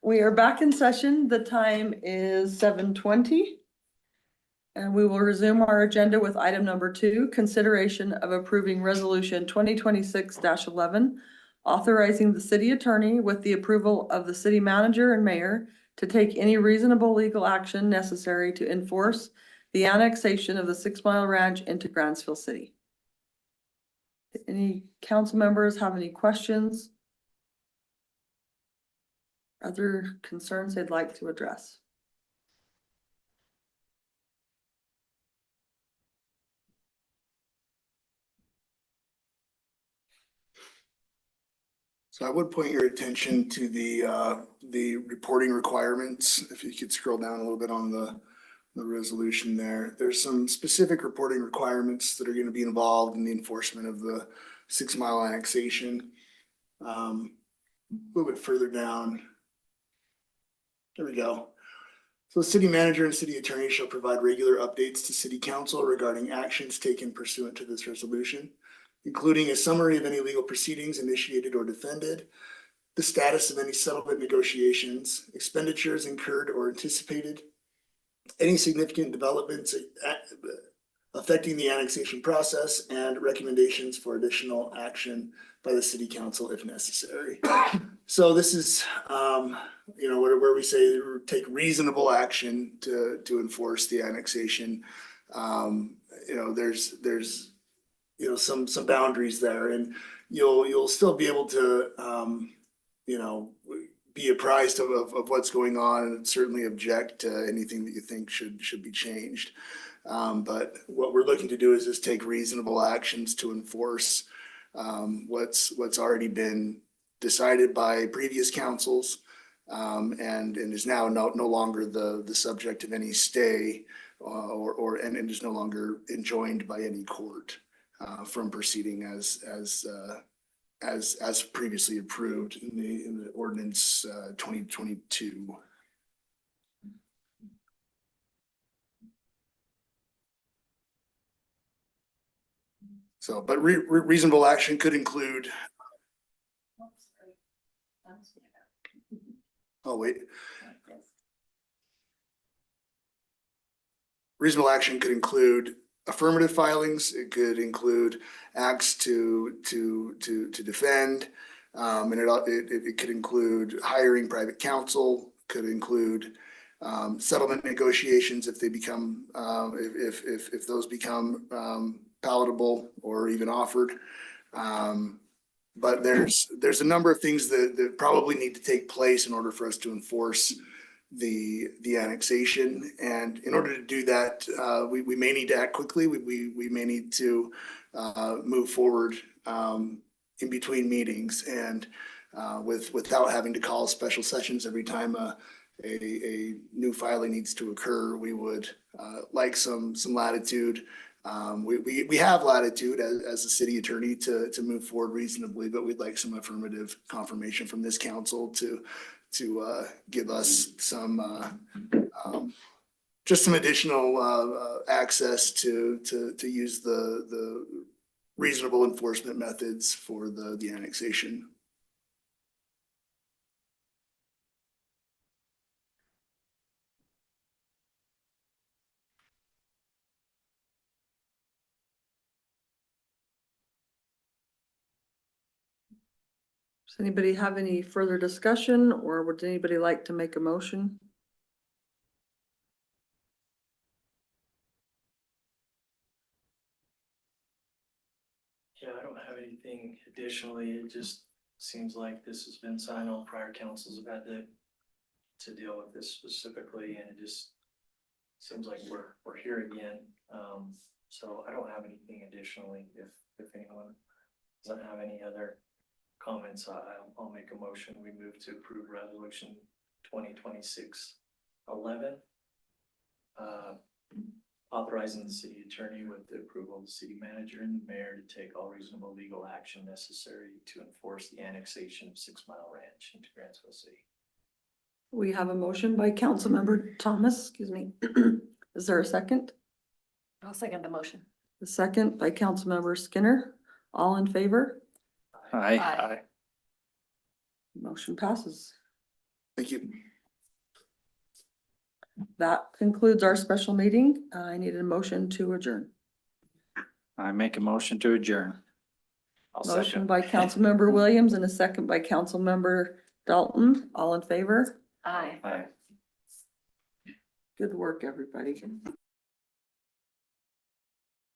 We are back in session. The time is 7:20. And we will resume our agenda with item number 2, consideration of approving resolution 2026-11, authorizing the city attorney with the approval of the city manager and mayor to take any reasonable legal action necessary to enforce the annexation of the 6 Mile Ranch into Grantsville City. Any council members have any questions? Other concerns they'd like to address? So I would point your attention to the reporting requirements. If you could scroll down a little bit on the resolution there. There's some specific reporting requirements that are going to be involved in the enforcement of the 6 Mile annexation. A little bit further down. There we go. So the city manager and city attorney shall provide regular updates to city council regarding actions taken pursuant to this resolution, including a summary of any legal proceedings initiated or defended, the status of any settlement negotiations, expenditures incurred or anticipated, any significant developments affecting the annexation process, and recommendations for additional action by the city council if necessary. So this is, where we say take reasonable action to enforce the annexation. There's some boundaries there, and you'll still be able to be apprised of what's going on, and certainly object to anything that you think should be changed. But what we're looking to do is just take reasonable actions to enforce what's already been decided by previous councils, and is now no longer the subject of any stay, and is no longer enjoined by any court from proceeding as previously approved in the ordinance 2022. So, but reasonable action could include. Oh, wait. Reasonable action could include affirmative filings. It could include acts to defend, and it could include hiring private counsel. Could include settlement negotiations if they become if those become palatable or even offered. But there's a number of things that probably need to take place in order for us to enforce the annexation, and in order to do that, we may need to act quickly. We may need to move forward in between meetings, and without having to call special sessions every time a new filing needs to occur. We would like some latitude. We have latitude as the city attorney to move forward reasonably, but we'd like some affirmative confirmation from this council to give us some just some additional access to use the reasonable enforcement methods for the annexation. Does anybody have any further discussion, or would anybody like to make a motion? Yeah, I don't have anything additionally. It just seems like this has been signed on. Prior councils have had to deal with this specifically, and it just seems like we're here again. So I don't have anything additionally. If anyone doesn't have any other comments, I'll make a motion. We move to approve resolution 2026-11, authorizing the city attorney with the approval of the city manager and the mayor to take all reasonable legal action necessary to enforce the annexation of 6 Mile Ranch into Grantsville City. We have a motion by Councilmember Thomas, excuse me. Is there a second? I'll second the motion. The second by Councilmember Skinner. All in favor? Aye. Aye. Motion passes. Thank you. That concludes our special meeting. I need a motion to adjourn. I make a motion to adjourn. Motion by Councilmember Williams and a second by Councilmember Dalton. All in favor? Aye. Aye. Good work, everybody.